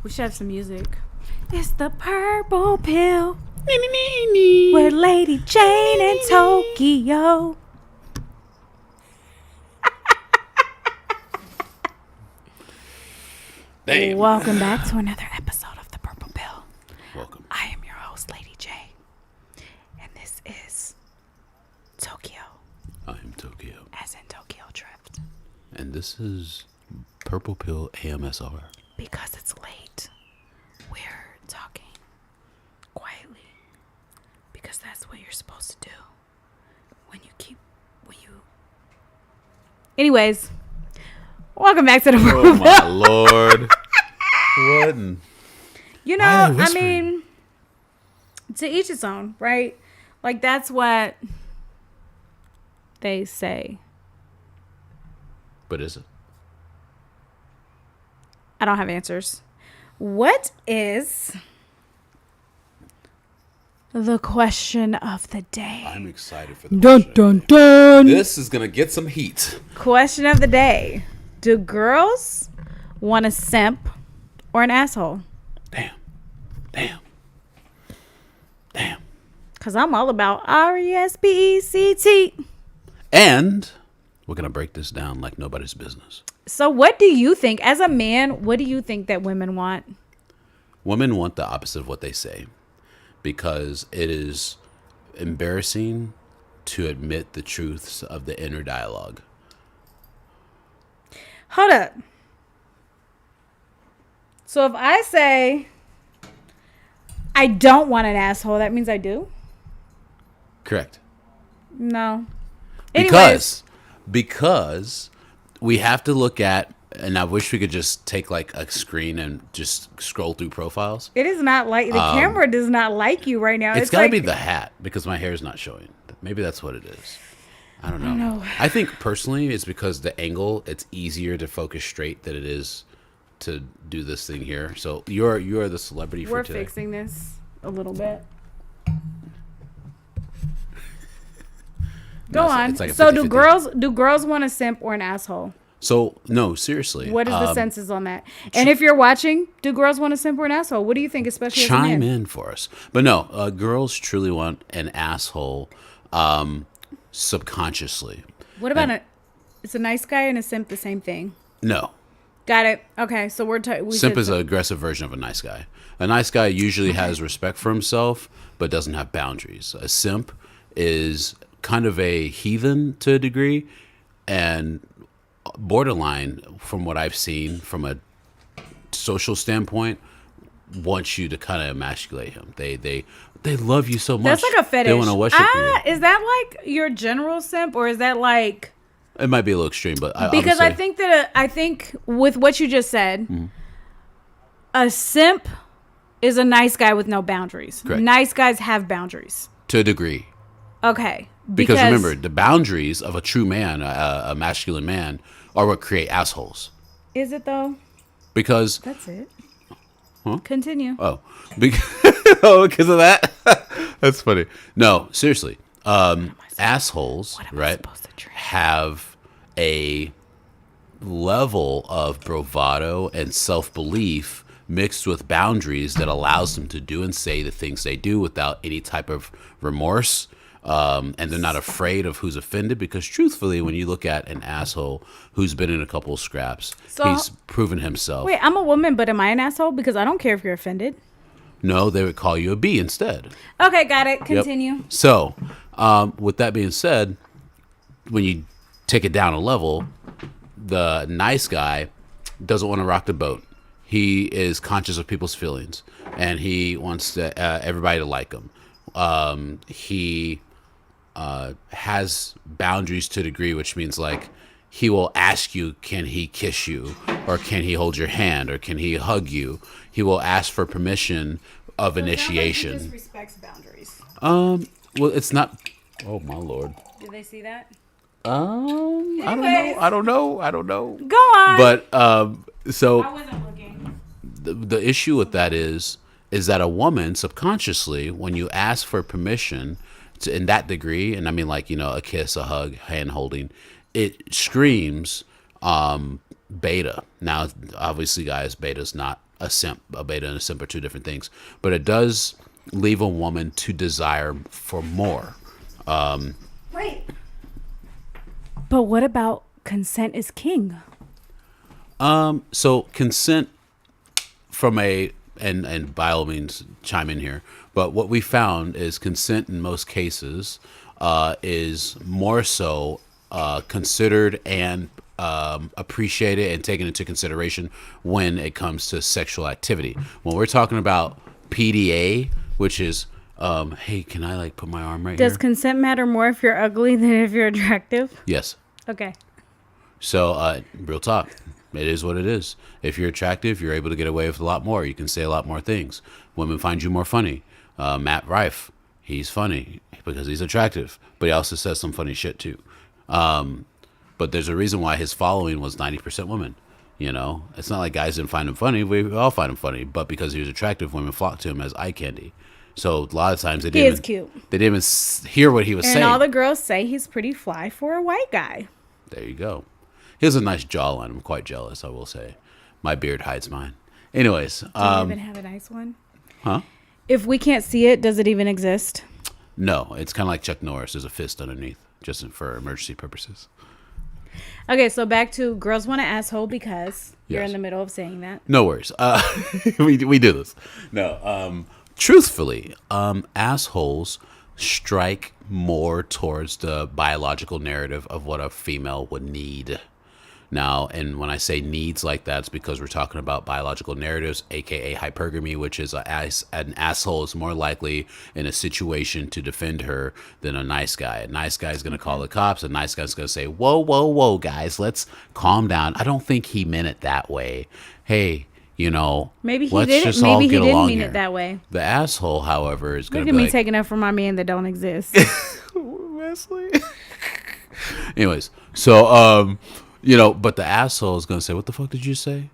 We should have some music. It's the purple pill with Lady Jane in Tokyo. Damn. Welcome back to another episode of the Purple Pill. Welcome. I am your host, Lady J, and this is Tokyo. I am Tokyo. As in Tokyo Drift. And this is Purple Pill AMSR. Because it's late, we're talking quietly. Because that's what you're supposed to do when you... Anyways, welcome back to the Purple Pill. Oh, my Lord. What? You know, I mean, to each its own, right? Like, that's what they say. But is it? I don't have answers. What is the question of the day? I'm excited for the Dun, question. dun, dun. This is going to get some heat. Question of the day. Do girls want a simp or an asshole? Damn. Because I'm all about RESPECT. And we're going to break this down like nobody's business. So what do you think, as a man, what do you think that women want? Women want the opposite of what they say because it is embarrassing to admit the truths of the inner dialogue. Hold up. So if I say I don't want an asshole, that means I do? Correct. No. Anyways. Because we have to look at, and I wish we could just take like a screen and just scroll through profiles. It is not like, the camera does not like you right now. It's got to like, be the hat because my hair is not showing. Maybe that's what it is. I don't know. I think personally it's because the angle, it's easier to focus straight than it is to do this thing here. So you are the celebrity for today. We're fixing this a little bit. Go on. It's like a so 50-50. do girls want a simp or an asshole? So no, seriously. What is the census on that? And if you're watching, do girls want a simp or an asshole? What do you think, especially as a Chime man? in for us. But no, girls truly want an asshole subconsciously. What about it's a nice guy and a simp the same thing? No. Got it. Okay, so Simp is an aggressive version of a nice guy. A nice guy usually has respect for himself, but doesn't have boundaries. A simp is kind of a heathen to a degree, and borderline, from what I've seen from a social standpoint, wants you to kind of emasculate him. They love you so much. That's like a fetish. They want to worship you. Is that like your general simp, or is that like? It might be a little extreme, but because I think with what you just said, a simp is a nice guy with no boundaries. Correct. Nice guys have boundaries to a degree. Okay. Because remember, the boundaries of a true man, a masculine man, are what create assholes. Is it though? Because that's it. Huh? Continue. Because of that. That's funny. No, seriously. Assholes, right, have a level of bravado and self-belief mixed with boundaries that allows them to do and say the things they do without any type of remorse. And they're not afraid of who's offended because truthfully, when you look at an asshole who's been in a couple of scraps, he's proven himself. Wait, I'm a woman, but am I an asshole? Because I don't care if you're offended. No, they would call you a B instead. Okay, got it. Continue. Yep. So, with that being said, when you take it down a level, the nice guy doesn't want to rock the boat. He is conscious of people's feelings, and he wants everybody to like him. He has boundaries to a degree, which means like he will ask you, can he kiss you, or can he hold your hand, or can he hug you? He will ask for permission of initiation. He just respects boundaries. Well, it's not. Oh my Lord. Did they see that? I don't know. Go on. But so I wasn't looking. The issue with that is that a woman subconsciously, when you ask for permission to, in that degree, and I mean like, you know, a kiss, a hug, hand holding, it screams beta. Now, obviously, guys, beta's not a simp. A beta and a simp are two different things, but it does leave a woman to desire for more. Right. But what about consent is king? So consent from and by all means chime in here, but what we found is consent in most cases is more so considered and appreciated and taken into consideration when it comes to sexual activity. When we're talking about PDA, which is hey, can I like put my arm right here? Does consent matter more if you're ugly than if you're attractive? Yes. Okay. So real talk, it is what it is. If you're attractive, you're able to get away with a lot more. You can say a lot more things. Women find you more funny. Matt Rife, he's funny because he's attractive, but he also says some funny shit too. But there's a reason why his following was 90% women. You know, it's not like guys didn't find him funny. We all find him funny, but because he was attractive, women flocked to him as eye candy. So a lot of times they didn't. He is cute. They didn't even hear what he was saying. And all the girls say he's pretty fly for a white guy. There you go. He has a nice jawline. I'm quite jealous, I will say. My beard hides mine. Anyways. Do you even have a nice one? Huh? If we can't see it, does it even exist? No, it's kind of like Chuck Norris. There's a fist underneath, just for emergency purposes. Okay, so back to girls want an asshole because you're Yes. in the middle of saying that. No worries. We do this. No. Truthfully, assholes strike more towards the biological narrative of what a female would need. Now, and when I say needs like that, it's because we're talking about biological narratives, aka hypergamy, which is an asshole is more likely in a situation to defend her than a nice guy. A nice guy is going to call the cops. A nice guy is going to say, whoa, whoa, whoa, guys, let's calm down. I don't think he meant it that way. Hey, you know, Maybe he let's didn't. just Maybe all he get didn't along mean here. it that way. The asshole, however, is going Look to at be me like, taking up for my man that don't exist. Wesley. Anyways, so you know, but the asshole is gonna say, "What the fuck did you say?"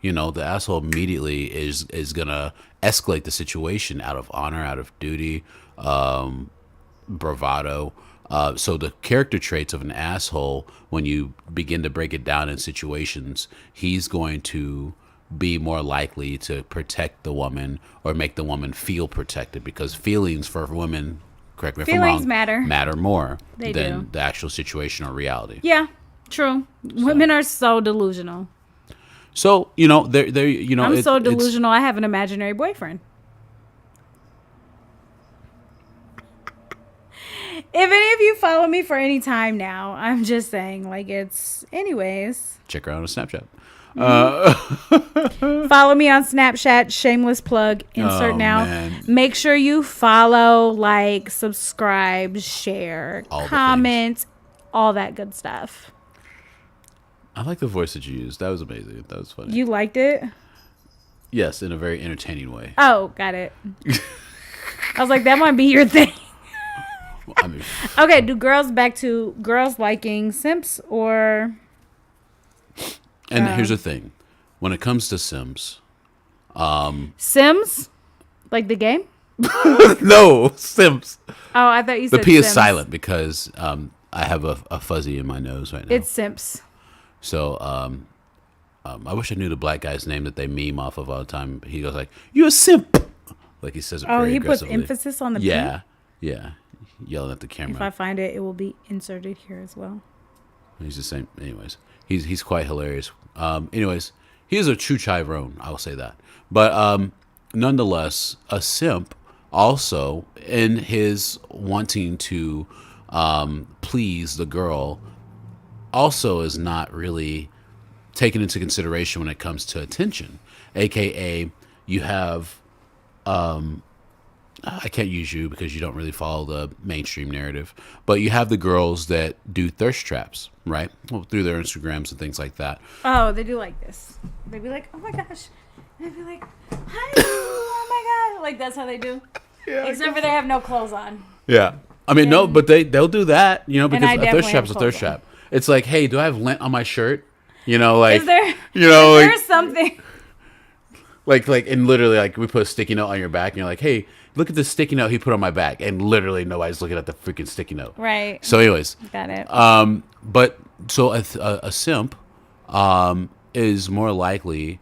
You know, the asshole immediately is gonna escalate the situation out of honor, out of duty, bravado. So the character traits of an asshole, when you begin to break it down in situations, he's going to be more likely to protect the woman or make the woman feel protected, because feelings for women, correct me if I'm Feelings wrong, matter more They than do. the actual situation or reality. Yeah, true. Women are so delusional. So, you know, they're you know, I'm so it's- delusional. I have an imaginary boyfriend. If any of you follow me for any time now, I'm just saying, like, it's... Anyways. Check her out on Snapchat. Follow me on Snapchat. Shameless plug. Insert Oh, now. man. Make sure you follow, like, subscribe, share, All the comment, all that good stuff. I like the voice that you used. That was amazing. That was funny. You liked it? Yes, in a very entertaining way. Oh, got it. I was like, that might be your thing. I mean, Okay, do girls back to girls liking simps or... and here's the thing. When it comes to Sims, Sims? Like the game? no, Sims. Oh, I thought you The said P is Sims. silent because I have a fuzzy in my nose right now. It's simps. So I wish I knew the black guy's name that they meme off of all the time. He goes like, "You a simp," like he says it Oh, very he puts aggressively. emphasis on the P? Yeah, yeah, yelling at the If camera. I find it, it will be inserted here as well. He's the same. Anyways, he's quite hilarious. Anyways, he is a true chivrone. I will say that. But nonetheless, a simp also in his wanting to please the girl also is not really taken into consideration when it comes to attention. AKA, you have I can't use you because you don't really follow the mainstream narrative, but you have the girls that do thirst traps, right? Well, through their Instagrams and things like that. Oh, they do like this. They be like, oh my gosh. And they'd be like, hi, oh my God. Like, that's how they do. Yeah, except for they have no clothes on. Yeah. I mean, no, but they'll do that, you know, because I a definitely thirst trap's a have thirst clothes on. trap. It's like, hey, do I have lint on my shirt? You know, like, Is there, you know, is like, there something? like, and literally, like, we put a sticky note on your back, and you're like, hey, look at this sticky note he put on my back, and literally nobody's looking at the freaking sticky note. Right. So, anyways, Got it. but so a simp is more likely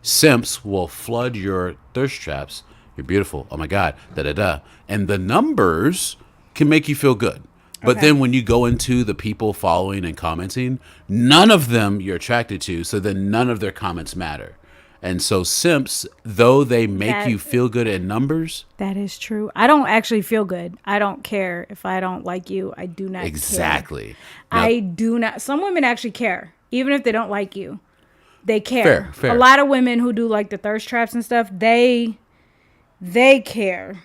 Simps will flood your thirst traps. You're beautiful. Oh my God. Da da da. And the numbers can make you feel good. But then when you go into the people following and commenting, none of them you're attracted to. So then none of their comments matter. And so simps, though they make you feel good in numbers. That is true. I don't actually feel good. I don't care if I don't like you. I do not Exactly. Now, I do not. Some women actually care. Even if they don't like you. They care. Fair. A lot of women who do like the thirst traps and stuff, they care.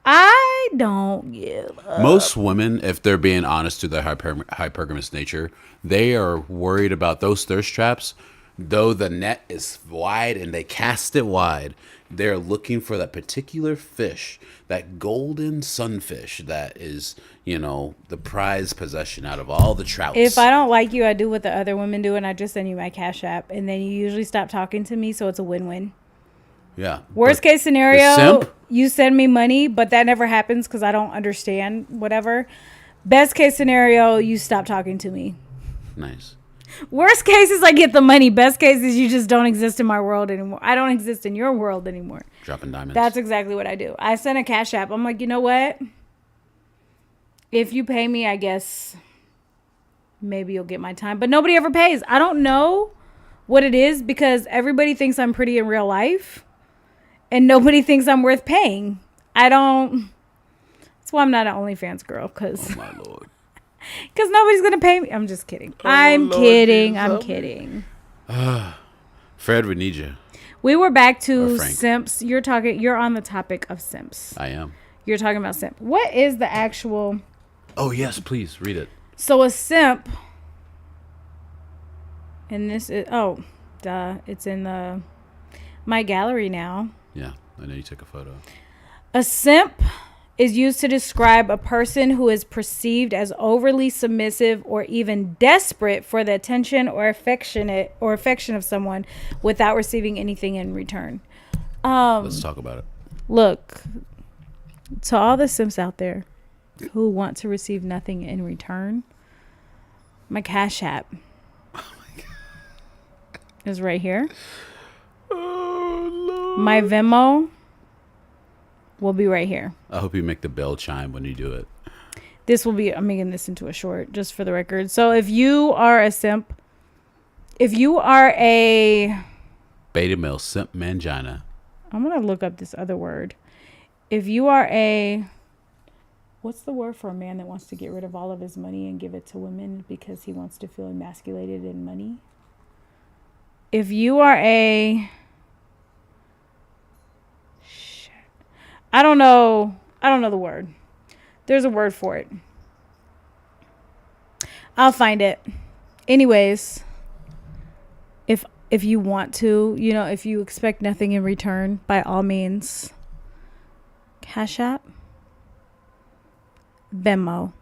I don't give up. Most women, if they're being honest to their hypergamous nature, they are worried about those thirst traps. Though the net is wide and they cast it wide, they're looking for that particular fish, that golden sunfish that is, the prized possession out of all the trouts. If I don't like you, I do what the other women do, and I just send you my Cash App, and then you usually stop talking to me, so it's a win-win. Yeah. Worst case scenario, you send me money, but that never happens because I don't understand whatever. Best case scenario, you stop talking to me. Nice. Worst case is I get the money. Best case is you just don't exist in my world anymore. I don't exist in your world anymore. Dropping diamonds. That's exactly what I do. I send a Cash App. I'm like, you know what? If you pay me, I guess maybe you'll get my time. But nobody ever pays. I don't know what it is because everybody thinks I'm pretty in real life. And nobody thinks I'm worth paying. That's why I'm not an OnlyFans girl. Oh, my Lord. Because nobody's going to pay me. I'm just kidding. I'm kidding. Fred, we need you. We were back to simps. You're on the topic of simps. I am. You're talking about simp. What is the actual... Oh, yes, please read it. So a simp... And this is... Oh, duh. It's in my gallery now. Yeah, I know you took a photo. A simp is used to describe a person who is perceived as overly submissive or even desperate for the attention or affection of someone without receiving anything in return. Let's talk about it. Look, to all the simps out there who want to receive nothing in return, my Cash App is right here. Oh, Lord. My Venmo will be right here. I hope you make the bell chime when you do it. I'm making this into a short, just for the record. So if you are a simp, if you are a... Beta male simp mangina. I'm going to look up this other word. If you are a... What's the word for a man that wants to get rid of all of his money and give it to women because he wants to feel emasculated in money? If you are a... I don't know the word. There's a word for it. I'll find it. Anyways, if you want to, if you expect nothing in return, by all means, Cash App, Venmo.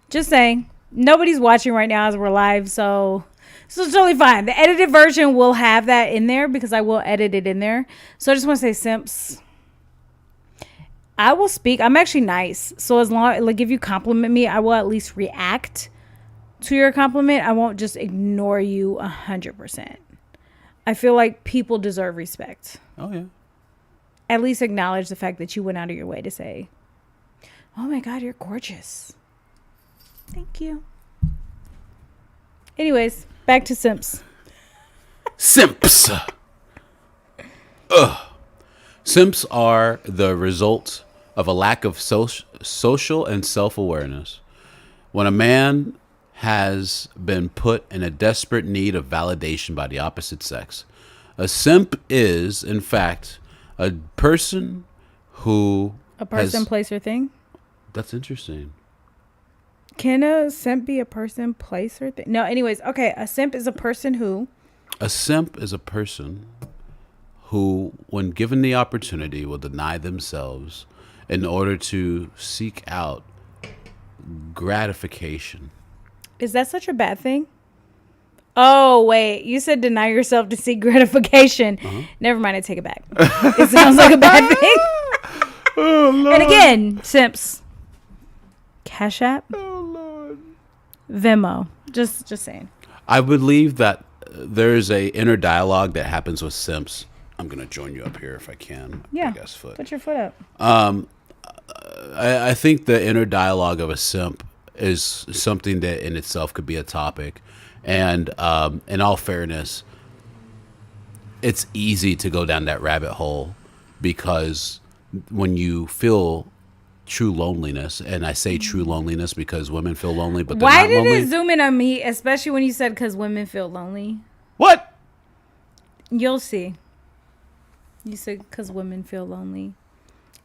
Just saying. Nobody's watching right now as we're live, so it's totally fine. The edited version will have that in there because I will edit it in there. So I just want to say, simps, I will speak. I'm actually nice. So as long, if you compliment me, I will at least react to your compliment. I won't just ignore you 100%. I feel like people deserve respect. Oh, yeah. At least acknowledge the fact that you went out of your way to say, oh my God, you're gorgeous. Thank you. Anyways, back to simps. Simps. Simps are the result of a lack of social and self-awareness. When a man has been put in a desperate need of validation by the opposite sex, a simp is, in fact, a person who... A person, place, or thing? That's interesting. Can a simp be a person, place, or thing? No, anyways. Okay, a simp is a person who... A simp is a person who, when given the opportunity, will deny themselves in order to seek out gratification. Is that such a bad thing? Oh, wait. You said deny yourself to seek gratification. Uh-huh. Never mind. I take it back. It sounds like a bad thing. Oh, Lord. And again, simps. Cash App. Oh, Lord. Venmo. Just saying. I believe that there's a inner dialogue that happens with simps. I'm gonna join you up here if I can. Yeah. Big ass foot. Put your foot up. I think the inner dialogue of a simp is something that in itself could be a topic. And in all fairness, it's easy to go down that rabbit hole because when you feel true loneliness, and I say true loneliness because women feel lonely, but they're Why not did lonely. it zoom in on me, especially when you said because women feel lonely? What? You'll see. You said because women feel lonely,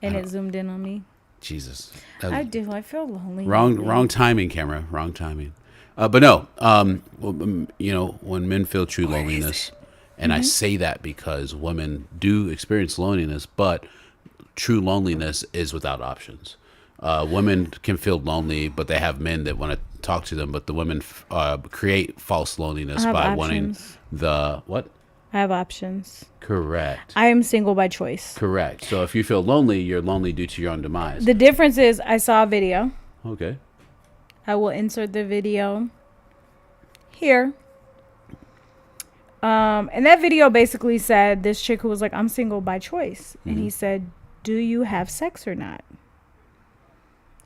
and it zoomed in on me. Jesus. I do. I feel lonely. Wrong timing, camera. Wrong timing. But no, when men feel true loneliness, and I say that because women do experience loneliness, but true loneliness is without options. Women can feel lonely, but they have men that want to talk to them, but the women create false loneliness by wanting the what? I have options. Correct. I am single by choice. Correct. So if you feel lonely, you're lonely due to your own demise. The difference is I saw a video. Okay. I will insert the video here. And that video basically said this chick who was like, I'm single by choice. And he said, do you have sex or not?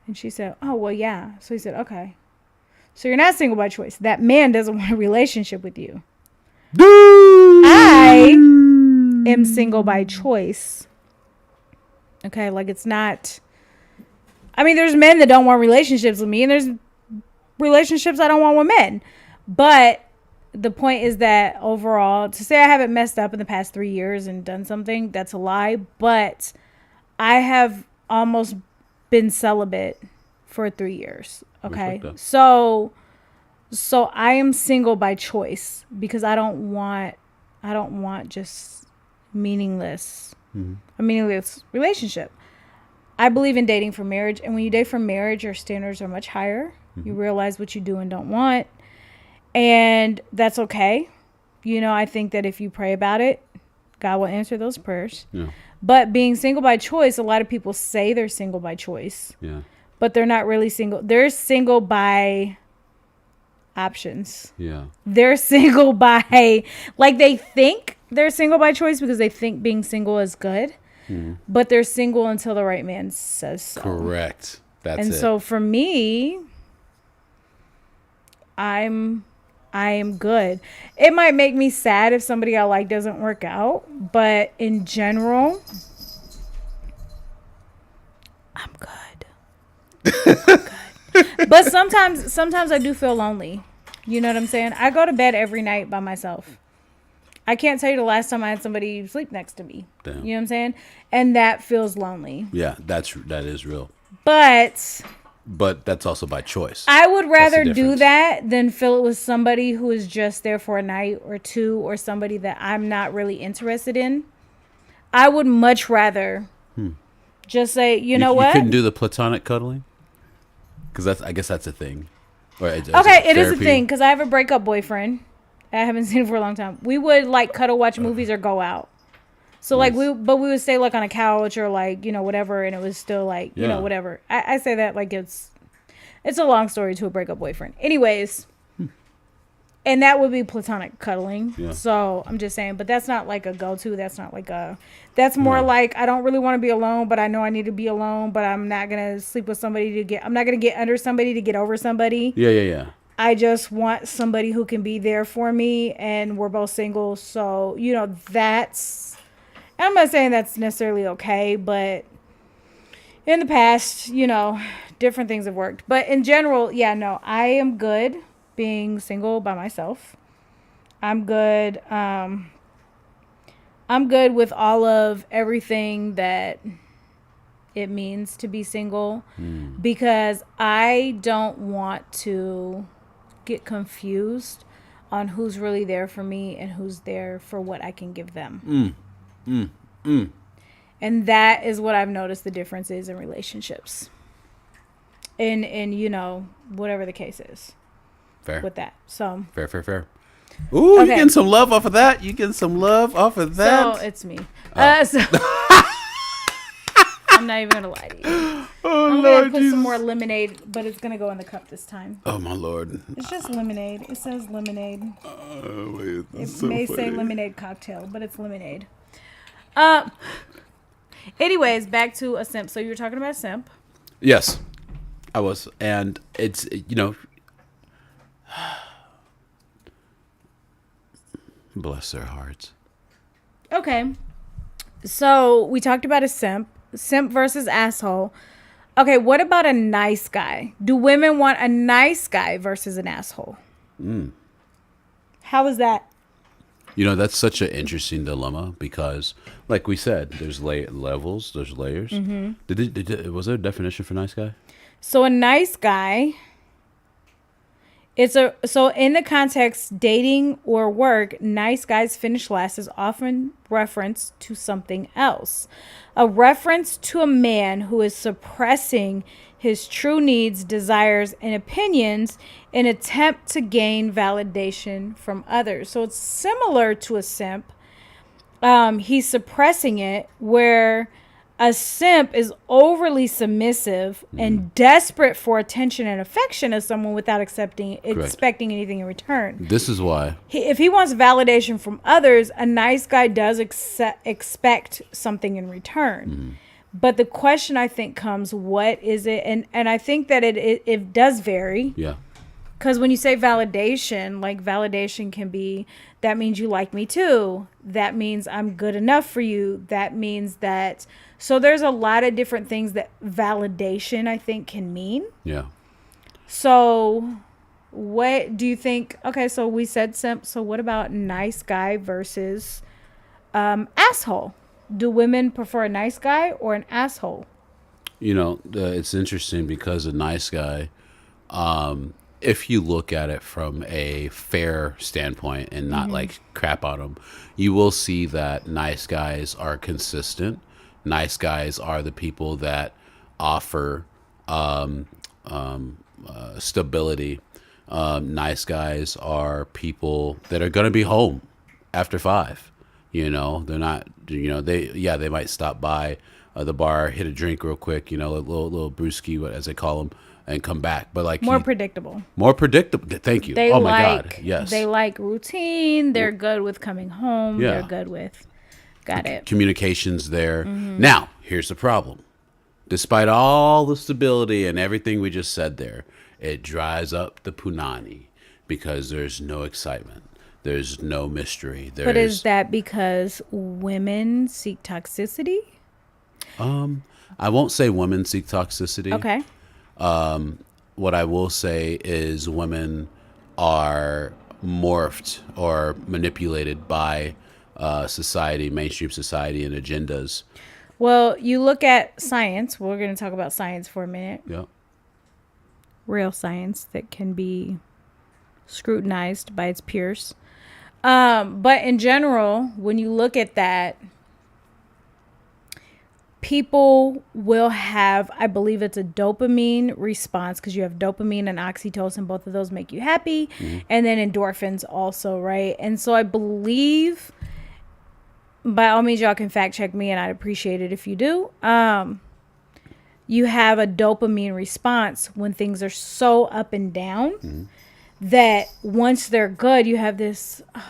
And she said, oh, well, yeah. So he said, okay. So you're not single by choice. That man doesn't want a relationship with you. I am single by choice. Okay, like it's not. I mean, there's men that don't want relationships with me, and there's relationships I don't want with men. But the point is that overall, to say I haven't messed up in the past 3 years and done something, that's a lie. But I have almost been celibate for 3 years. Okay, so I am single by choice because I don't want just a meaningless relationship. I believe in dating for marriage, and when you date for marriage, your standards are much higher. You realize what you do and don't want, and that's okay. I think that if you pray about it, God will answer those prayers. Yeah. But being single by choice, a lot of people say they're single by choice. Yeah. But they're not really single. They're single by options. Yeah. They're single by, like, they think they're single by choice because they think being single is good. But they're single until the right man says so. Correct. That's and it. so for me, I am good. It might make me sad if somebody I like doesn't work out, but in general, I'm good. But sometimes I do feel lonely. You know what I'm saying? I go to bed every night by myself. I can't tell you the last time I had somebody sleep next to me. Damn. You know what I'm saying? And that feels lonely. Yeah, that is real. But that's also by choice. I would rather do difference. that than fill it with somebody who is just there for a night or two, or somebody that I'm not really interested in. I would much rather just say, you know what? You couldn't do the platonic cuddling? Because I guess that's a thing. Or it is a thing because I have a breakup boyfriend. I haven't seen him for a long time. We would like cuddle, watch movies, or go out. So nice. we would stay like on a couch or like, whatever. And it was still like, whatever. I say that like it's a long story to a breakup boyfriend. Anyways. And that would be platonic cuddling. Yeah. So I'm just saying, but that's not like a go-to. That's not like that's more like, I don't really want to be alone, but I know I need to be alone, but I'm not going to sleep with somebody I'm not going to get under somebody to get over somebody. Yeah. I just want somebody who can be there for me, and we're both single. So, I'm not saying that's necessarily okay, but in the past, different things have worked. But in general, I am good being single by myself. I'm good. I'm good with all of everything that it means to be single because I don't want to get confused on who's really there for me and who's there for what I can give them. And that is what I've noticed the difference is in relationships. In whatever the case is. Fair. With that. So fair. Ooh, okay. You getting some love off of that? So it's me. I'm not even gonna lie to you. Oh, I'm Lord gonna put Jesus. some more lemonade, but it's gonna go in the cup this time. Oh, my Lord. It's just lemonade. It says lemonade. Wait, It so may funny. say lemonade cocktail, but it's lemonade. Anyways, back to a simp. So you were talking about a simp. Yes, I was. And it's, bless their hearts. Okay. So we talked about a simp. Simp versus asshole. Okay, what about a nice guy? Do women want a nice guy versus an asshole? How is that? That's such an interesting dilemma because, like we said, there's levels, there's layers. Mm-hmm. Was there a definition for nice guy? So a nice guy, so in the context dating or work, nice guys finish last is often referenced to something else. A reference to a man who is suppressing his true needs, desires, and opinions in attempt to gain validation from others. So it's similar to a simp. He's suppressing it, where a simp is overly submissive and desperate for attention and affection of someone without expecting anything in return. This is why. If he wants validation from others, a nice guy does expect something in return. But the question, I think, comes, what is it? And I think that it does vary. Yeah. Because when you say validation, like validation can be, that means you like me too. That means I'm good enough for you. That means that, so there's a lot of different things that validation, I think, can mean. Yeah. So what do you think? Okay, so we said simp. So what about nice guy versus asshole? Do women prefer a nice guy or an asshole? It's interesting because a nice guy, if you look at it from a fair standpoint and not like crap on them, you will see that nice guys are consistent. Nice guys are the people that offer stability. Nice guys are people that are going to be home after 5. They're not, they might stop by the bar, hit a drink real quick, a little brewski, as they call them, and come back. But like More predictable. more predictable. Thank you. They Oh my like, God. Yes. They like routine. They're good with coming home. Yeah. They're good with, got it. Communications there. Now, here's the problem. Despite all the stability and everything we just said there, it dries up the punani because there's no excitement. There's no mystery. But is that because women seek toxicity? I won't say women seek toxicity. Okay. What I will say is women are morphed or manipulated by society, mainstream society, and agendas. Well, you look at science. We're going to talk about science for a minute. Yeah. Real science that can be scrutinized by its peers. But in general, when you look at that, people will have, I believe it's a dopamine response, because you have dopamine and oxytocin. Both of those make you happy. And then endorphins also, right? And so I believe, by all means, y'all can fact check me, and I'd appreciate it if you do. You have a dopamine response when things are so up and down that once they're good, you have this, oh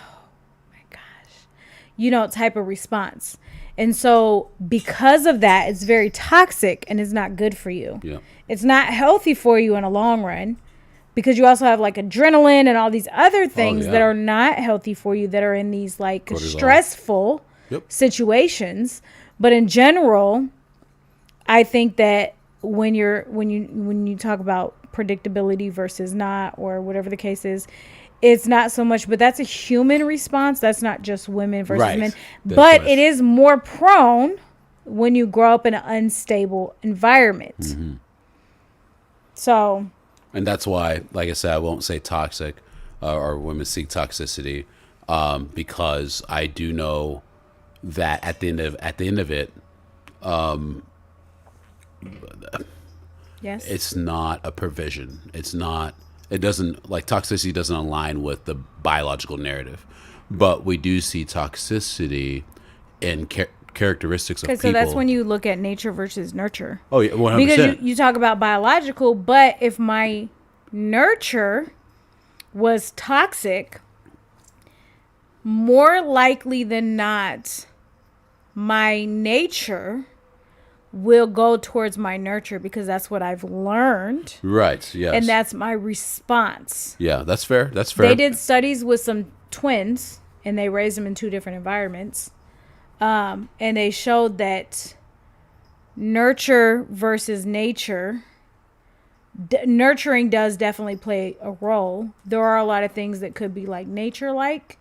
my gosh, type of response. And so because of that, it's very toxic and it's not good for you. Yeah. It's not healthy for you in a long run, because you also have like adrenaline and all these other things that are not healthy for you, that are in these like Cortisol. Stressful situations. But in general, I think that when you talk about predictability versus not, or whatever the case is, it's not so much, but that's a human response. That's not just women versus men. But it is more prone when you grow up in an unstable environment. So. And that's why, like I said, I won't say toxic or women seek toxicity, because I do know that at the end of it, Yes. it's not a provision. It doesn't, like, toxicity doesn't align with the biological narrative, but we do see toxicity in characteristics of Okay, people. so that's when you look at nature versus nurture. Oh yeah, 100%. Because you talk about biological, but if my nurture was toxic, more likely than not, my nature will go towards my nurture because that's what I've learned. Right, yes. And that's my response. Yeah, that's fair. That's fair. They did studies with some twins and they raised them in 2 different environments. And they showed that nurture versus nature, nurturing does definitely play a role. There are a lot of things that could be like nature-like,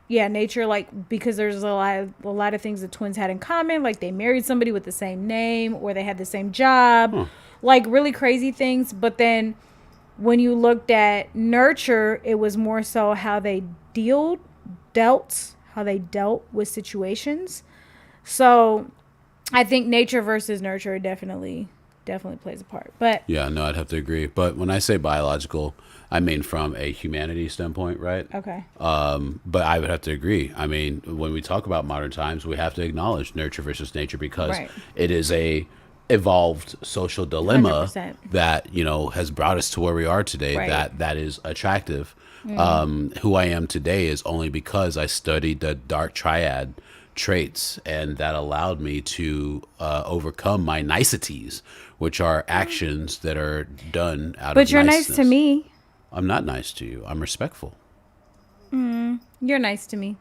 nature-like, because there's a lot of things that twins had in common, like they married somebody with the same name or they had the same job, like really crazy things. But then when you looked at nurture, it was more so how they dealt with situations. So I think nature versus nurture definitely plays a part. But yeah, no, I'd have to agree. But when I say biological, I mean from a humanity standpoint, right? okay. But I would have to agree. I mean, when we talk about modern times, we have to acknowledge nurture versus nature because it is a evolved social dilemma 100%. that, you know, has brought us to where we are today. Right. That is attractive. Who I am today is only because I studied the dark triad traits, and that allowed me to overcome my niceties, which are actions that are done out of But you're niceness. nice to me. I'm not nice to you. I'm respectful. You're nice to me.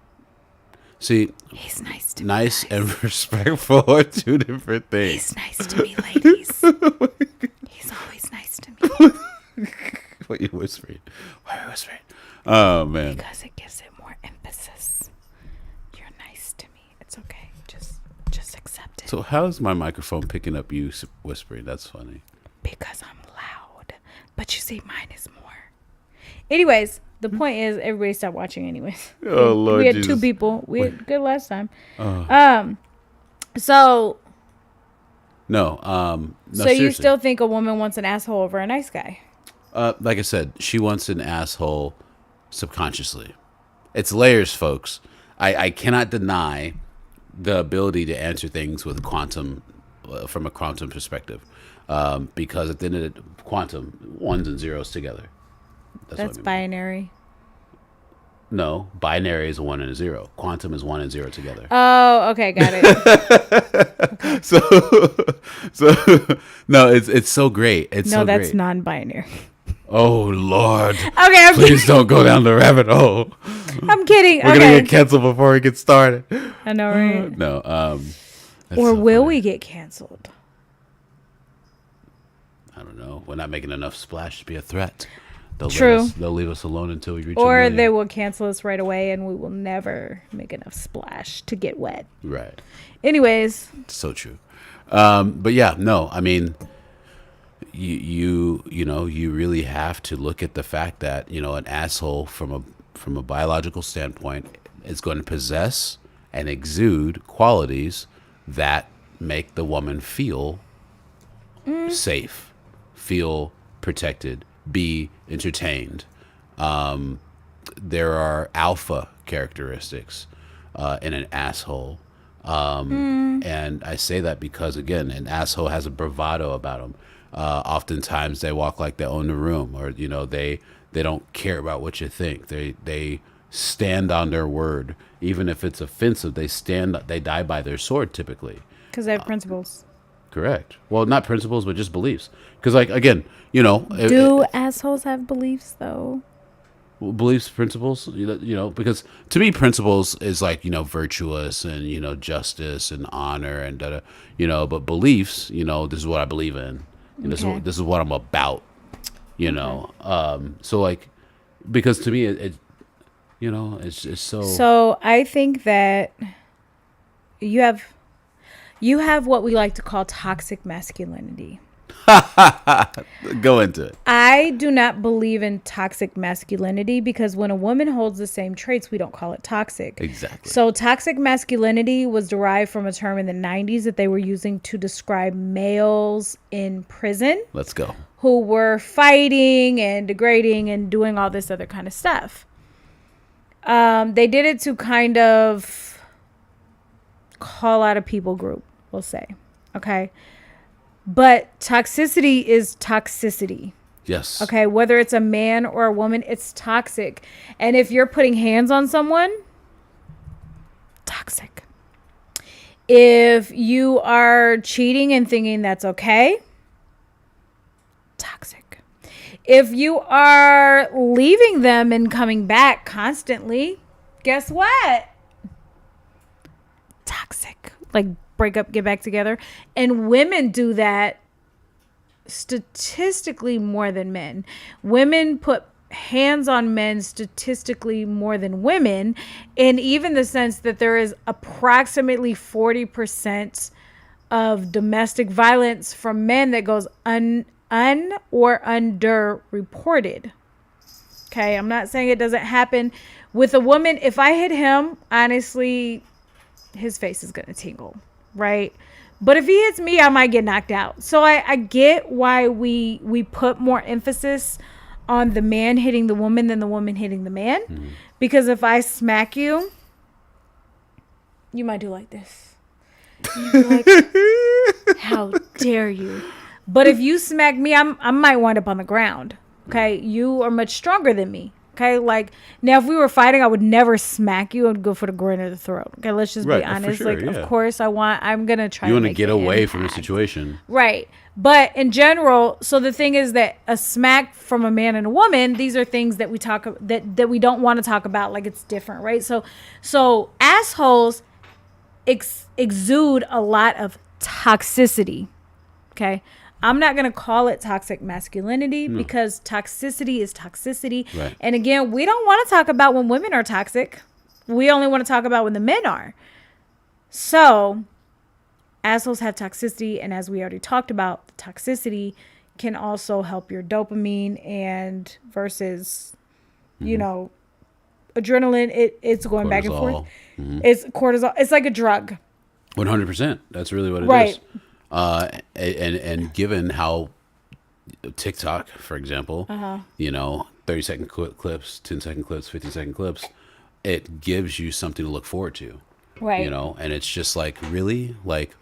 See, He's nice to me. nice and respectful are 2 different things. He's nice to me, ladies. He's always nice to me. What you whispering? Why are you whispering? Oh man. Because it gives it more emphasis. You're nice to me. It's okay. Just accept it. So how is my microphone picking up you whispering? That's funny. Because I'm loud. But you see, mine is more. Anyways, the point is everybody stopped watching anyways. Oh Lord, we had Jesus. 2 people. We had good last time. So No, so seriously. you still think a woman wants an asshole over a nice guy? Like I said, she wants an asshole subconsciously. It's layers, folks. I cannot deny the ability to answer things with quantum, from a quantum perspective, because at the end of the quantum, ones and zeros together. That's what I mean. binary. No, binary is a 1 and a 0. Quantum is 1 and 0 together. Oh, okay, got it. So no, it's so great. It's No, so that's great. non-binary. Oh Lord! Okay, I'm Please don't go down the rabbit hole. I'm kidding. We're gonna Okay. get canceled before we get started. I know, right? No, that's Or so will funny. we get canceled? I don't know. We're not making enough splash to be a threat. True. They'll leave us alone until we reach. Or a million. they will cancel us right away and we will never make enough splash to get wet. Right. Anyways, So true. But yeah, no. I mean, you know, you really have to look at the fact that, you know, an asshole from a biological standpoint is going to possess and exude qualities that make the woman feel safe, feel protected, be entertained. There are alpha characteristics in an asshole. And I say that because, again, an asshole has a bravado about them. Oftentimes they walk like they own the room, or, you know, they don't care about what you think. They stand on their word. Even if it's offensive, they die by their sword typically. because I have principles. Correct. Well, not principles, but just beliefs. Because, like, again, you know, Do assholes have beliefs, though? beliefs, principles, you know, because to me, principles is like, you know, virtuous and, you know, justice and honor and, you know, but beliefs, you know, this is what I believe in. And Okay. this is what I'm about, you know. So, like, because to me, it you know, it's so. So I think that you have what we like to call toxic masculinity. Go into it. I do not believe in toxic masculinity because when a woman holds the same traits, we don't call it toxic. Exactly. So toxic masculinity was derived from a term in the 90s that they were using to describe males in prison Let's go. who were fighting and degrading and doing all this other kind of stuff. They did it to kind of call out a people group, we'll say. Okay. But toxicity is toxicity. Yes. Okay. Whether it's a man or a woman, it's toxic. And if you're putting hands on someone, toxic. If you are cheating and thinking that's okay, toxic. If you are leaving them and coming back constantly, guess what? Toxic. Like, break up, get back together. And women do that statistically more than men. Women put hands on men statistically more than women, in even the sense that there is approximately 40% of domestic violence from men that goes un or under reported. Okay, I'm not saying it doesn't happen with a woman. If I hit him, honestly, his face is gonna tingle, right? But if he hits me, I might get knocked out. So I get why we put more emphasis on the man hitting the woman than the woman hitting the man. Mm-hmm. Because if I smack you, you might do like this. You'd be like, how dare you? But if you smack me, I might wind up on the ground. Okay, you are much stronger than me. Okay, like, now if we were fighting, I would never smack you. I'd go for the groin or the throat. Okay, let's just be honest. Sure, like, of course, I'm gonna try. You want to get away from the situation, right? But in general, so the thing is that a smack from a man and a woman, these are things that we talk that we don't want to talk about. Like, it's different, right? So assholes exude a lot of toxicity. Okay. I'm not going to call it toxic masculinity because toxicity is toxicity. Right. And again, we don't want to talk about when women are toxic. We only want to talk about when the men are. So assholes have toxicity. And as we already talked about, the toxicity can also help your dopamine and versus, you know, adrenaline. It's going cortisol. Back and forth. Mm-hmm. It's cortisol. It's like a drug. 100%. That's really what it is. And given how TikTok, for example, 30-second clips, 10-second clips, 15-second clips, it gives you something to look forward to, right? And it's just like, really, like,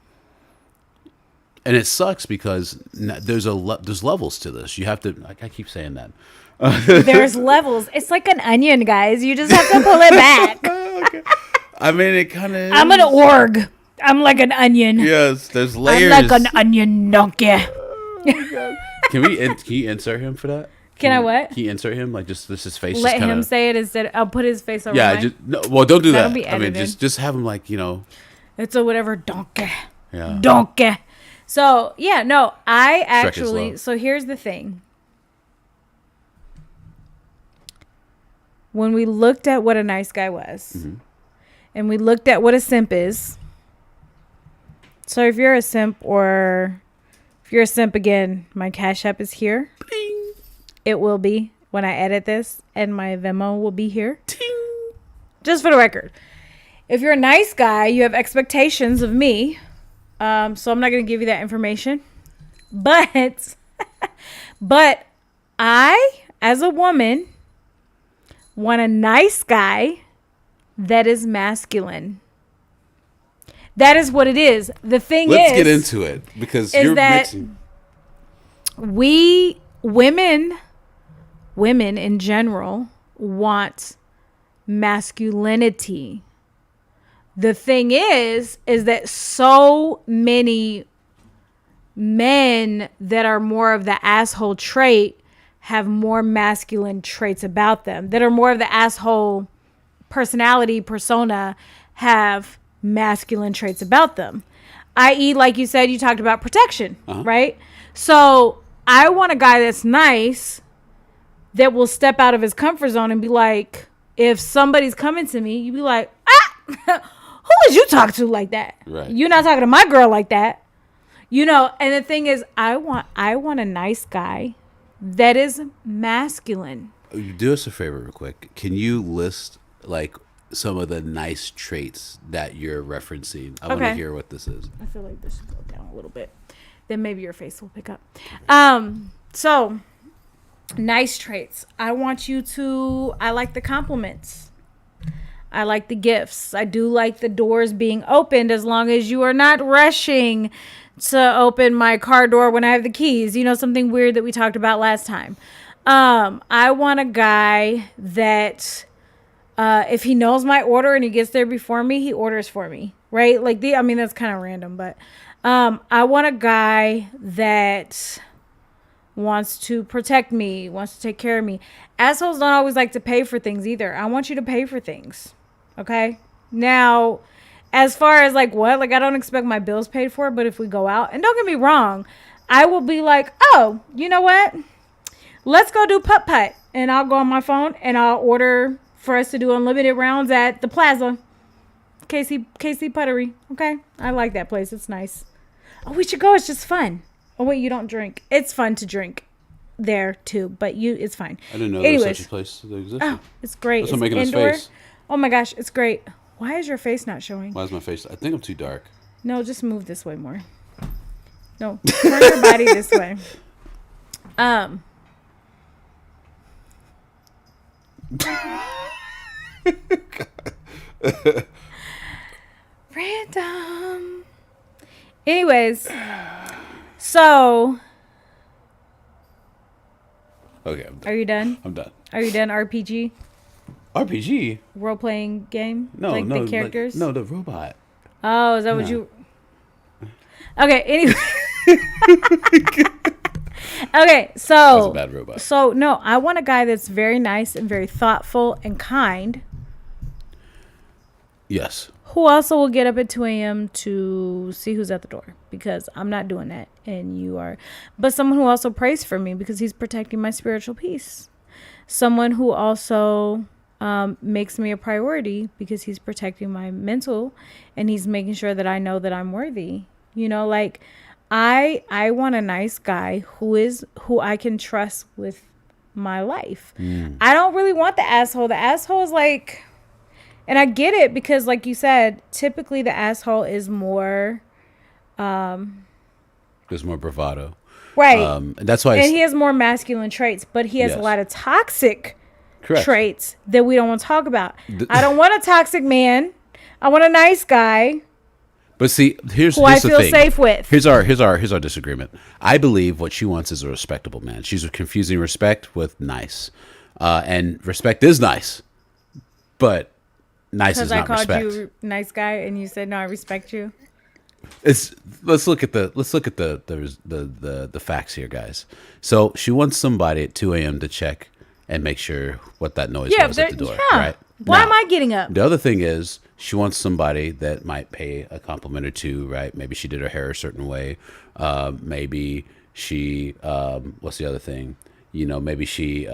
and it sucks because there's levels to this. You have to, like, I keep saying that. There's levels. It's like an onion, guys. You just have to pull it back. Okay. I mean, it kind of. I'm an org. I'm like an onion. Yes, there's layers. I'm like an onion donkey. Can you insert him for that? Can I what? Can you insert him? Like, just his face. Let just him say it instead. I'll put his face over mine. Well, don't do that. I mean, just have him like, It's a whatever donkey. Yeah. Donkey. So, yeah, no, I actually, so here's the thing. When we looked at what a nice guy was, and we looked at what a simp is, so if you're a simp again, my Cash App is here. Bing. It will be when I edit this, and my Venmo will be here. Ting. Just for the record. If you're a nice guy, you have expectations of me. So I'm not going to give you that information. But I, as a woman, want a nice guy that is masculine. That is what it is. The thing Let's get into it because you're mixing. Women in general want masculinity. The thing is that so many men that are more of the asshole trait have more masculine traits about them, that are more of the asshole personality persona have masculine traits about them, i.e., like you said, you talked about protection, right? So I want a guy that's nice, that will step out of his comfort zone and be like, if somebody's coming to me, you be like, who would you talk to like that? Right. You're not talking to my girl like that. And the thing is, I want a nice guy that is masculine. Do us a favor real quick. Can you list like some of the nice traits that you're referencing? I want to hear what this is. I feel like this should go down a little bit. Then maybe your face will pick up. Okay. So nice traits. I like the compliments. I like the gifts. I do like the doors being opened as long as you are not rushing to open my car door when I have the keys. You know, something weird that we talked about last time. I want a guy that if he knows my order and he gets there before me, he orders for me, right? Like I mean, that's kind of random, but I want a guy that wants to protect me, wants to take care of me. Assholes don't always like to pay for things either. I want you to pay for things. Okay? Now, as far as like what? Like I don't expect my bills paid for, but if we go out, and don't get me wrong, I will be like, oh, you know what? Let's go do putt-putt. And I'll go on my phone and I'll order for us to do unlimited rounds at the Plaza. KC Puttery. Okay? I like that place. It's nice. Oh, we should go. It's just fun. Oh, wait, you don't drink. It's fun to drink there, too. But it's fine. I didn't know there was such a place that existed. Oh, it's great. That's it's what making indoor. his face. Oh, my gosh. It's great. Why is your face not showing? Why is my face? I think I'm too dark. No, just move this way more. No, turn your body this way. Random. Anyways, so Okay, I'm done. Are you done? I'm done. Are you done? RPG RPG? role playing game? No, like no, the characters. no, the robot. Oh, is that what No. you? Okay. Anyway. Okay, so That's a bad robot. So no, I want a guy that's very nice and very thoughtful and kind. Yes. Who also will get up at 2 a.m. to see who's at the door, because I'm not doing that and you are. But someone who also prays for me because he's protecting my spiritual peace. Someone who also makes me a priority because he's protecting my mental and he's making sure that I know that I'm worthy. You know, like I want a nice guy who I can trust with my life. I don't really want the asshole. The asshole is like, and I get it because like you said, typically the asshole is more There's more bravado. right. That's why. And he has more masculine traits, but he has a lot of toxic traits that we don't want to talk about. I don't want a toxic man. I want a nice guy. But see, here's who I the feel thing. safe with. Here's our disagreement. I believe what she wants is a respectable man. She's confusing respect with nice, and respect is nice, but nice is not respect. Because I called you nice guy and you said no, I respect you. Let's look at the facts here, guys. So she wants somebody at 2 a.m. to check and make sure what that noise was at the door. Yeah. Right? Why Now, am I getting up? The other thing is she wants somebody that might pay a compliment or two, right? Maybe she did her hair a certain way. Maybe she, what's the other thing? You know, maybe she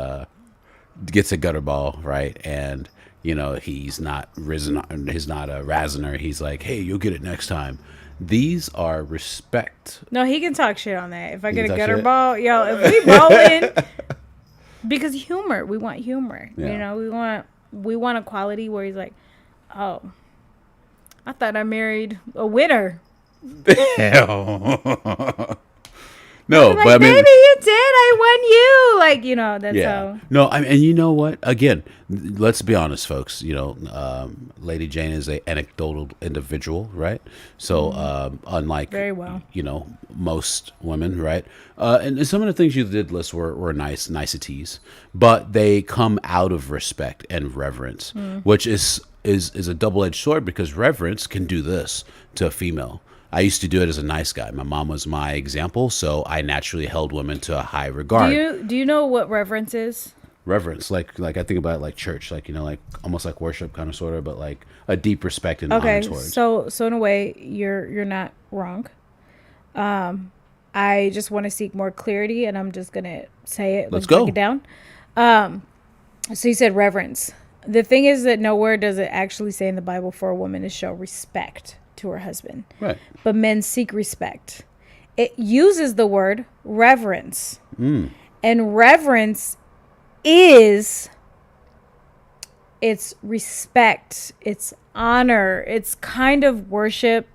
gets a gutter ball, right? And, you know, he's not a razziner. He's like, hey, you'll get it next time. These are respect. No, he can talk shit on that. If I get a talk gutter shit? ball, yo, if we rolling, because humor, we want humor. Yeah. You know, we want a quality where he's like, oh, I thought I married a winner. Hell. No, like, but I mean, baby, you did. I won you. Like, you know, that's how. No, I mean, and you know what? Again, let's be honest, folks. You know, Lady Jane is an anecdotal individual, right? So, unlike Very well. you know, most women, right? And some of the things you did list were niceties, but they come out of respect and reverence, which is a double-edged sword because reverence can do this to a female. I used to do it as a nice guy. My mom was my example, so I naturally held women to a high regard. Do you know what reverence is? Reverence, like I think about it like church, like, you know, like almost like worship, kind of sort of, but like a deep respect and honor towards. So in a way, you're not wrong. I just want to seek more clarity, and I'm just gonna say it. Let's go. Break it down. So you said reverence. The thing is that nowhere does it actually say in the Bible for a woman to show respect to her husband. Right. But men seek respect. It uses the word reverence. And reverence is, it's respect, it's honor, it's kind of worship.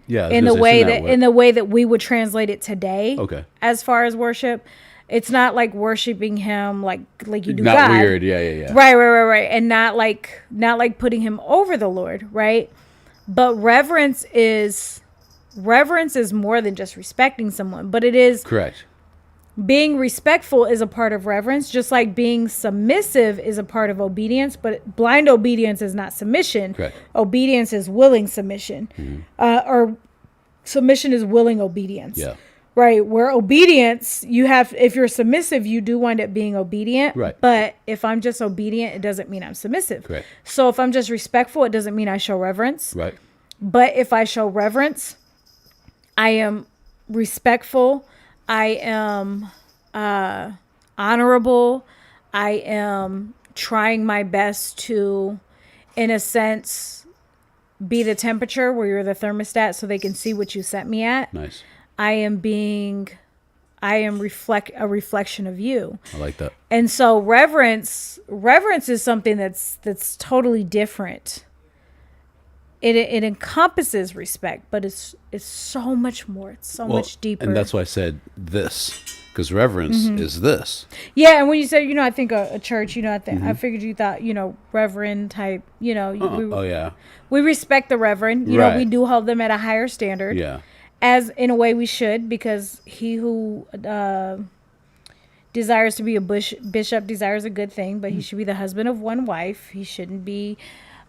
Yeah. In the way that we would translate it today. Okay. As far as worship, It's not like worshiping him like you do Not God. weird. Yeah. Right. And not like putting him over the Lord, right? But reverence is more than just respecting someone, but it is Correct. being respectful is a part of reverence, just like being submissive is a part of obedience, but blind obedience is not submission. Correct. Obedience is willing submission. Or submission is willing obedience. Yeah. Right. Where obedience, if you're submissive, you do wind up being obedient. Right. But if I'm just obedient, it doesn't mean I'm submissive. Correct. So if I'm just respectful, it doesn't mean I show reverence. Right. But if I show reverence, I am respectful. I am honorable. I am trying my best to, in a sense, be the temperature where you're the thermostat so they can see what you set me at. Nice. I am a reflection of you. I like that. And so reverence is something that's totally different. It encompasses respect, but it's so much more. It's so much deeper. And that's why I said this, because reverence is this. Yeah, and when you said, I think a church, I figured you thought, reverend type, Oh yeah. we respect the reverend. Right. We do hold them at a higher standard. Yeah. As in a way we should, because he who desires to be a bishop desires a good thing, but he should be the husband of one wife. He shouldn't be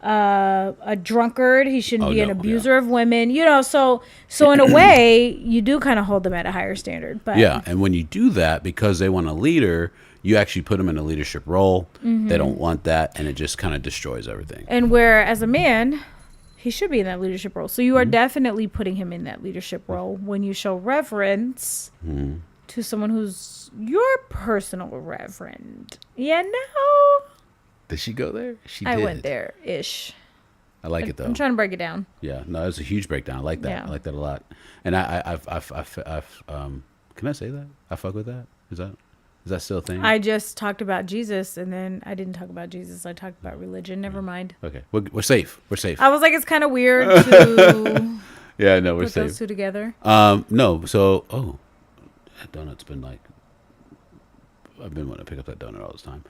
a drunkard. He shouldn't be an abuser of women. So in a way, you do kind of hold them at a higher standard. But yeah, and when you do that, because they want a leader, you actually put them in a leadership role. They don't want that, and it just kind of destroys everything. And where as a man, he should be in that leadership role. So you are definitely putting him in that leadership role when you show reverence to someone who's your personal reverend. Did she go there? She I did. went there-ish. I like it though. I'm trying to break it down. Yeah, no, it's a huge breakdown. I like that. Yeah. I like that a lot. And I've can I say that? I fuck with that. Is that still a thing? I just talked about Jesus, and then I didn't talk about Jesus. I talked about religion. Never mind. Okay, we're safe. We're safe. I was like, it's kind of weird to Yeah, no, we're put safe. those two together. No. So, that donut's been like, I've been wanting to pick up that donut all this time.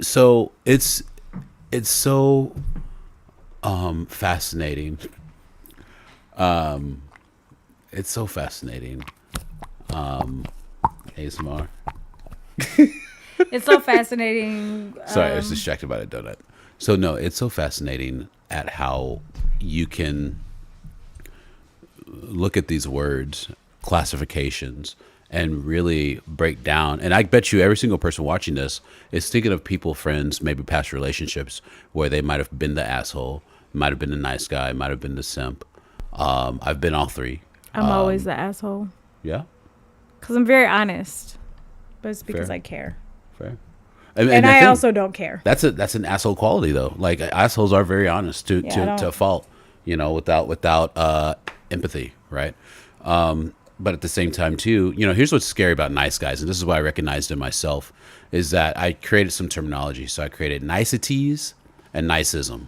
So it's so fascinating. It's so fascinating. ASMR. It's so fascinating. Sorry, I was distracted by the donut. So no, it's so fascinating at how you can look at these words, classifications, and really break down. And I bet you every single person watching this is thinking of people, friends, maybe past relationships where they might have been the asshole, might have been the nice guy, might have been the simp. I've been all three. I'm always the asshole. Yeah. Because I'm very honest. But it's because Fair. I care. Fair. And I also don't care. That's an asshole quality though. Like assholes are very honest to a fault, without empathy, right? But at the same time too, here's what's scary about nice guys, and this is why I recognized in myself, is that I created some terminology. So I created niceties and nicism,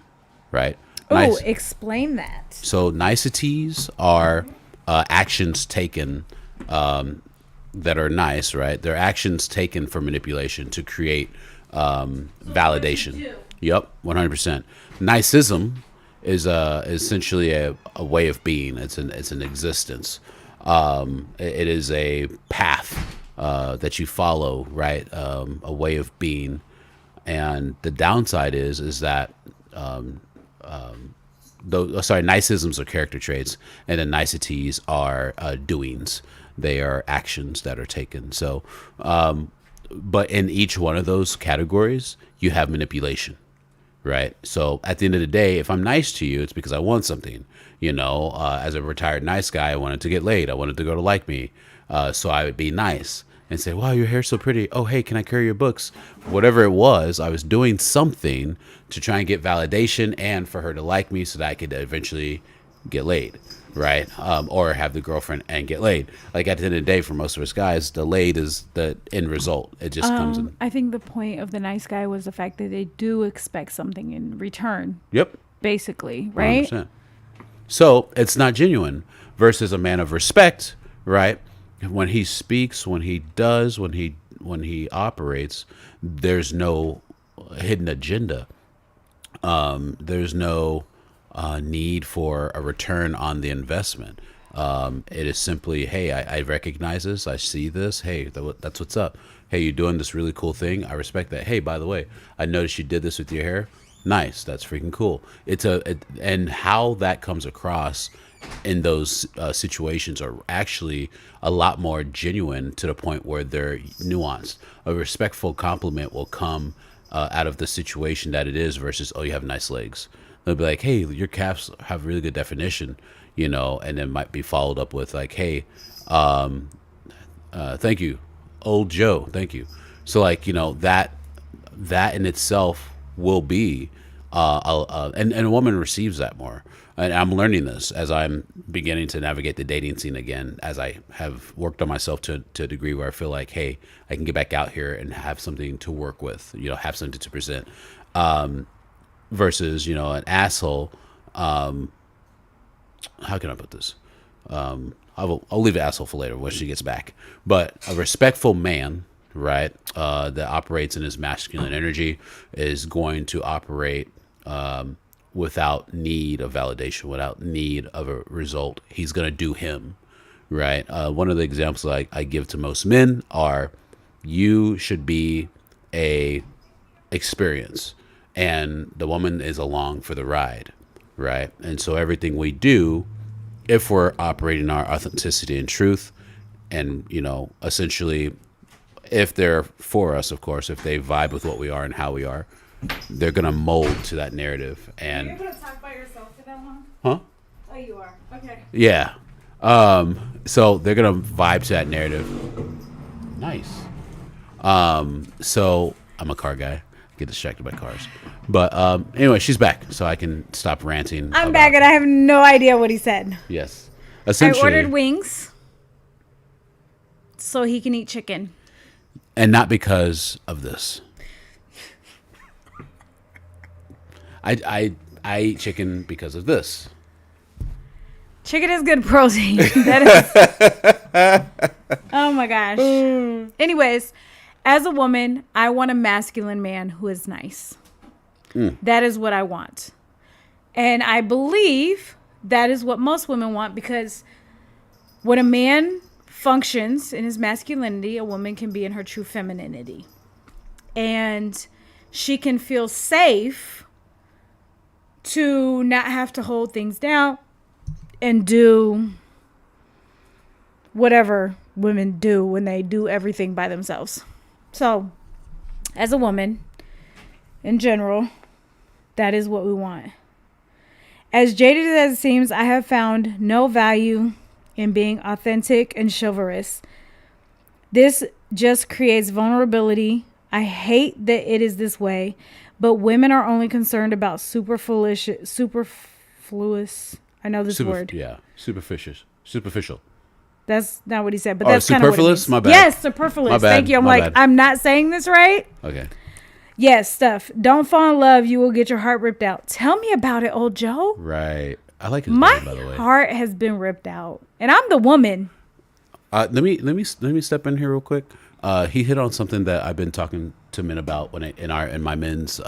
right? Oh, explain that. So niceties are actions taken that are nice, right? They're actions taken for manipulation to create validation. Yep, 100%. Nicism is essentially a way of being. It's an existence. It is a path that you follow, right? A way of being. And the downside is that nicisms are character traits, and then niceties are doings. They are actions that are taken. So, but in each one of those categories, you have manipulation, right? So at the end of the day, if I'm nice to you, it's because I want something. As a retired nice guy, I wanted to get laid. I wanted the girl to like me. So I would be nice and say, wow, your hair's so pretty. Oh, hey, can I carry your books? Whatever it was, I was doing something to try and get validation and for her to like me so that I could eventually get laid, right? Or have the girlfriend and get laid. Like at the end of the day, for most of us guys, the laid is the end result. It just comes in. I think the point of the nice guy was the fact that they do expect something in return. Yep. Basically, right? 100%. So it's not genuine versus a man of respect, right? when he speaks, when he does, when he operates, there's no hidden agenda. There's no need for a return on the investment. It is simply, hey, I recognize this. I see this. Hey, that's what's up. Hey, you're doing this really cool thing. I respect that. Hey, by the way, I noticed you did this with your hair. Nice. That's freaking cool. And how that comes across in those situations are actually a lot more genuine, to the point where they're nuanced. A respectful compliment will come out of the situation that it is, versus, oh, you have nice legs. They'll be like, hey, your calves have really good definition, and then might be followed up with like, hey, thank you, old Joe, thank you. So like, that in itself will be, and a woman receives that more. And I'm learning this as I'm beginning to navigate the dating scene again, as I have worked on myself to a degree where I feel like, hey, I can get back out here and have something to work with, have something to present. Versus, an asshole. How can I put this? I'll leave an asshole for later when she gets back. But a respectful man, right, that operates in his masculine energy is going to operate without need of validation, without need of a result. He's going to do him, right? One of the examples I give to most men are, you should be a experience, and the woman is along for the ride, right? And so everything we do, if we're operating our authenticity and truth, and, essentially, if they're for us, of course, if they vibe with what we are and how we are, they're going to mold to that narrative. And you're going to talk by yourself for that long? Huh? Oh, you are. Okay. Yeah. So they're going to vibe to that narrative. Nice. So I'm a car guy. Get distracted by cars. But anyway, she's back, so I can stop ranting. I'm back, and I have no idea what he said. Yes. I Essentially, ordered wings so he can eat chicken. And not because of this. I eat chicken because of this. Chicken is good protein. That is. Oh my gosh. Anyways, as a woman, I want a masculine man who is nice. That is what I want. And I believe that is what most women want, because when a man functions in his masculinity, a woman can be in her true femininity. And she can feel safe to not have to hold things down and do whatever women do when they do everything by themselves. So, as a woman, in general, that is what we want. As jaded as it seems, I have found no value in being authentic and chivalrous. This just creates vulnerability. I hate that it is this way, but women are only concerned about superfluous. I know this word. Yeah, superficial. That's not what he said, but that's kind of what it superfluous? means. My bad. Yes, superfluous. My bad. Thank you. I'm My like, bad. I'm not saying this right. Okay. Yes, stuff. Don't fall in love. You will get your heart ripped out. Tell me about it, old Joe. Right. I like his My name, by the way. heart has been ripped out, and I'm the woman. Let me step in here real quick. He hit on something that I've been talking to men about in my men's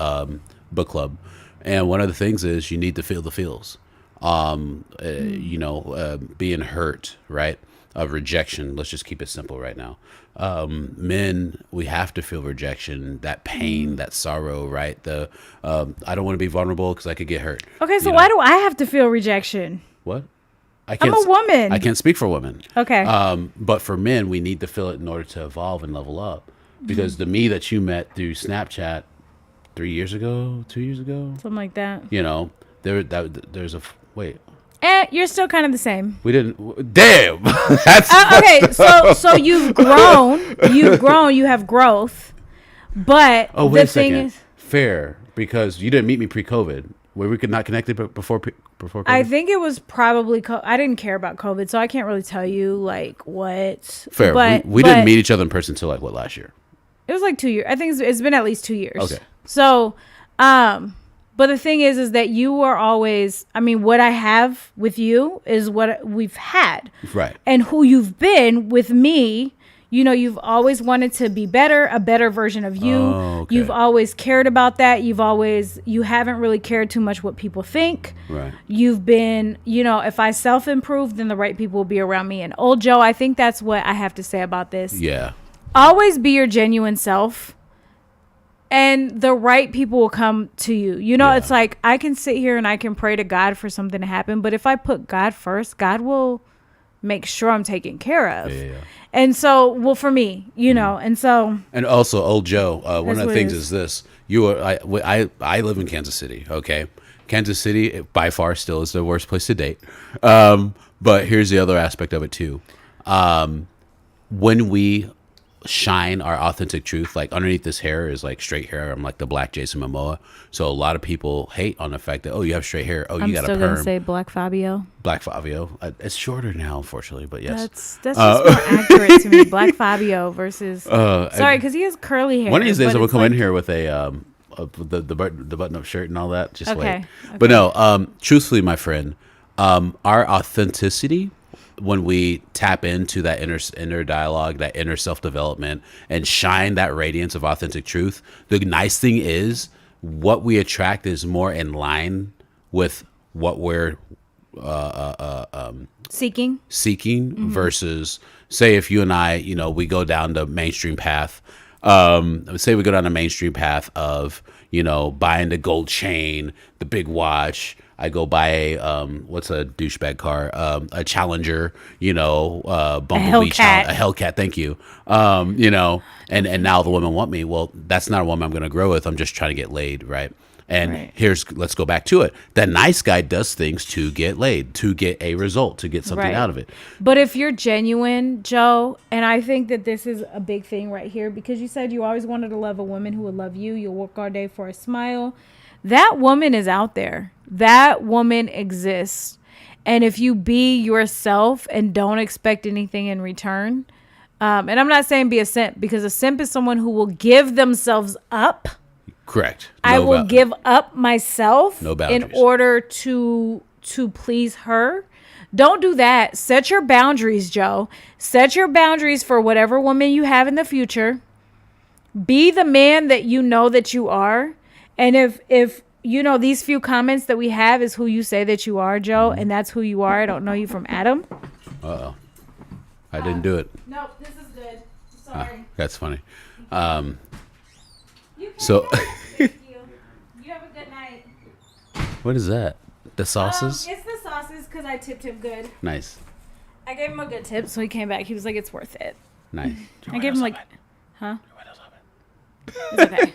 book club, and one of the things is you need to feel the feels. Being hurt, right? Of rejection. Let's just keep it simple right now. Men, we have to feel rejection, that pain, that sorrow, right? I don't want to be vulnerable because I could get hurt. Okay, so why do I have to feel rejection? What? I'm a woman. I can't speak for women. Okay. But for men, we need to feel it in order to evolve and level up. Because the me that you met through Snapchat 2 years ago, Something like that. there's a wait. You're still kind of the same. We didn't. Damn. That's okay. So you've grown. You have growth. But wait the a thing second. is, Fair, because you didn't meet me pre-COVID. Were we not connected before COVID? I think it was probably. I didn't care about COVID, so I can't really tell you like what. Fair. But We didn't meet each other in person until last year. It was like 2 years. I think it's been at least 2 years. Okay. So, But the thing is that you are always, I mean, what I have with you is what we've had. Right. And who you've been with me, you know, you've always wanted to be better, a better version of you. Oh, okay. You've always cared about that. You haven't really cared too much what people think. Right. You've been, you know, if I self-improve, then the right people will be around me. And old Joe, I think that's what I have to say about this. Yeah. Always be your genuine self. And the right people will come to you. You know, It's like I can sit here and I can pray to God for something to happen. But if I put God first, God will make sure I'm taken care of. Yeah. And so, well, for me, you know, and so. And also, old Joe, one of the things it is this. I live in Kansas City, okay? Kansas City, by far, still is the worst place to date. But here's the other aspect of it, too. When we shine our authentic truth, like underneath this hair is like straight hair. I'm like the black Jason Momoa. So a lot of people hate on the fact that, oh, you have straight hair. Oh, you got a perm. I'm still going to say Black Fabio. Black Fabio. It's shorter now, unfortunately, but yes. That's just more accurate to me. Black Fabio versus. Sorry, because he has curly hair. One of these days, I'm gonna come in here with the button-up shirt and all that. Just okay. Wait. But no, truthfully, my friend, our authenticity, when we tap into that inner dialogue, that inner self-development, and shine that radiance of authentic truth, the nice thing is what we attract is more in line with what we're seeking versus, say, if you and I, you know, we go down the mainstream path. Say we go down the mainstream path of, you know, buying the gold chain, the big watch. I go buy a what's a douchebag car? A Challenger, you know, Bumblebee, a Hellcat. Thank you. You know, and now the women want me. Well, that's not a woman I'm going to grow with. I'm just trying to get laid, right? And let's go back to it. That nice guy does things to get laid, to get a result, to get something out of it. But if you're genuine, Joe, and I think that this is a big thing right here, because you said you always wanted to love a woman who would love you. You'll work all day for a smile. That woman is out there. That woman exists. And if you be yourself and don't expect anything in return, and I'm not saying be a simp, because a simp is someone who will give themselves up. Correct. I will give up myself in order to please her. Don't do that. Set your boundaries, Joe. Set your boundaries for whatever woman you have in the future. Be the man that you know that you are. And if you know these few comments that we have is who you say that you are, Joe, and that's who you are. I don't know you from Adam. Uh-oh. I didn't do it. No, this is good. Sorry. That's funny. So thank you. You have a good night. What is that? The sauces? It's the sauces because I tipped him good. Nice. I gave him a good tip, so he came back. He was like, "It's worth it." Nice. I gave him like, huh? It's okay.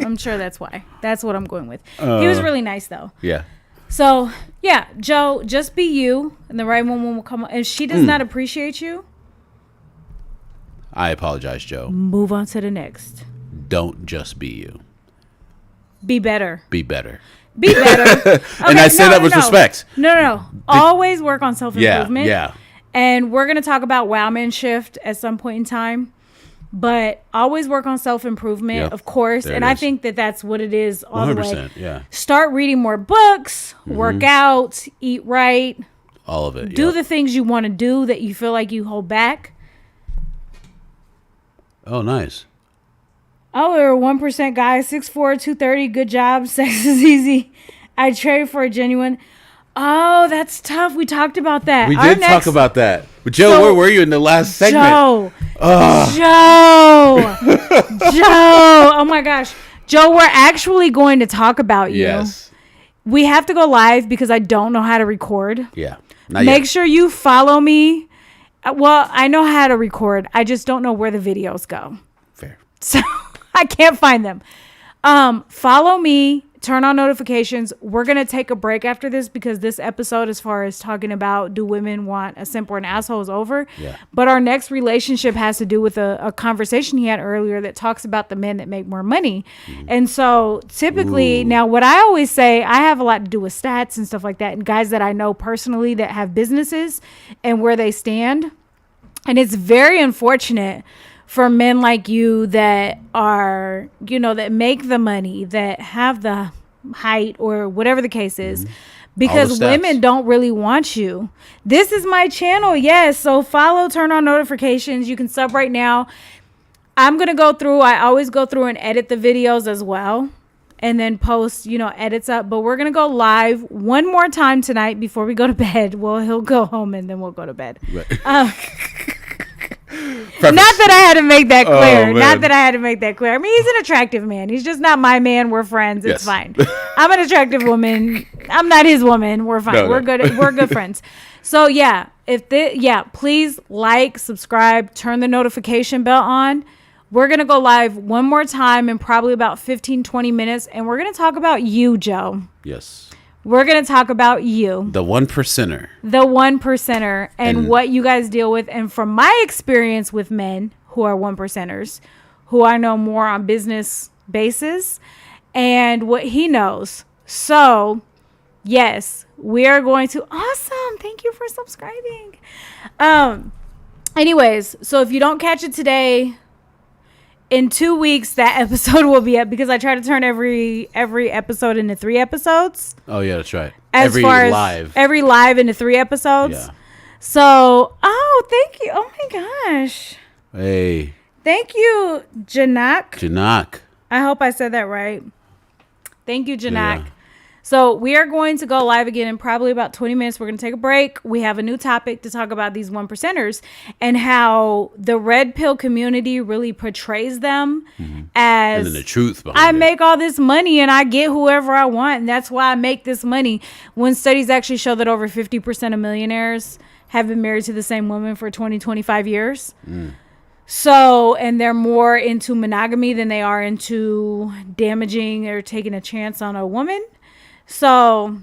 I'm sure that's why. That's what I'm going with. He was really nice though. Yeah. So yeah, Joe, just be you, and the right woman will come. If she does not appreciate you, I apologize, Joe. Move on to the next. Don't just be you. Be better. Be better. Be better. Okay, and I say that with respect. No. Always work on self-improvement. Yeah. And we're going to talk about Wowman shift at some point in time. But always work on self-improvement, of course. And I think that that's what it is all the way. Yeah. Start reading more books, work out, eat right. All of it. Do the things you want to do that you feel like you hold back. Oh, nice. Oh, we're a 1% guy, 6'4", 230, good job, sex is easy. I trade for a genuine. Oh, that's tough. We talked about that. We did talk about that. But Joe, where were you in the last segment? Joe. Oh my gosh. Joe, we're actually going to talk about you. Yes. We have to go live because I don't know how to record. Yeah. Make sure you follow me. Well, I know how to record. I just don't know where the videos go. Fair. So I can't find them. Follow me. Turn on notifications. We're going to take a break after this because this episode, as far as talking about do women want a simp or an asshole, is over. Yeah. But our next relationship has to do with a conversation he had earlier that talks about the men that make more money. Mm-hmm. And so typically, now what I always say, I have a lot to do with stats and stuff like that, and guys that I know personally that have businesses and where they stand. And it's very unfortunate for men like you that are, that make the money, that have the height or whatever the case is. Because stats. women don't really want you. This is my channel, yes. So follow, turn on notifications. You can sub right now. I'm going to go through. I always go through and edit the videos as well. And then post, edits up. But we're going to go live one more time tonight before we go to bed. Well, he'll go home and then we'll go to bed. Right. Not that I had to make that clear. Oh, Not that I had to make that clear. I mean, he's an attractive man. He's just not my man. We're friends. It's Yes. fine. I'm an attractive woman. I'm not his woman. We're fine. No, We're no. good. We're good friends. So yeah, please like, subscribe, turn the notification bell on. We're going to go live one more time in probably about 15, 20 minutes. And we're going to talk about you, Joe. Yes. We're going to talk about you. The 1%er. The 1%er and what you guys deal with. And from my experience with men who are 1%ers, who I know more on business basis, and what he knows. So, yes, we are going to. Awesome. Thank you for subscribing. Anyways, so if you don't catch it today, in 2 weeks, that episode will be up because I try to turn every episode into 3 episodes. Oh, yeah, that's right. Every live into 3 episodes. Yeah. So, thank you. Oh my gosh. Hey. Thank you, Janak. Janak. I hope I said that right. Thank you, Janak. Yeah. So we are going to go live again in probably about 20 minutes. We're going to take a break. We have a new topic to talk about these 1%ers and how the red pill community really portrays them as, And then the truth behind I it. make all this money and I get whoever I want. And that's why I make this money. When studies actually show that over 50% of millionaires have been married to the same woman for 20, 25 years. So, and they're more into monogamy than they are into damaging or taking a chance on a woman. So,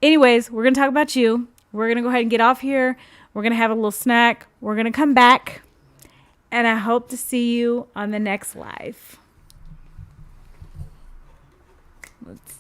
anyways, we're going to talk about you. We're going to go ahead and get off here. We're going to have a little snack. We're going to come back. And I hope to see you on the next live. Let's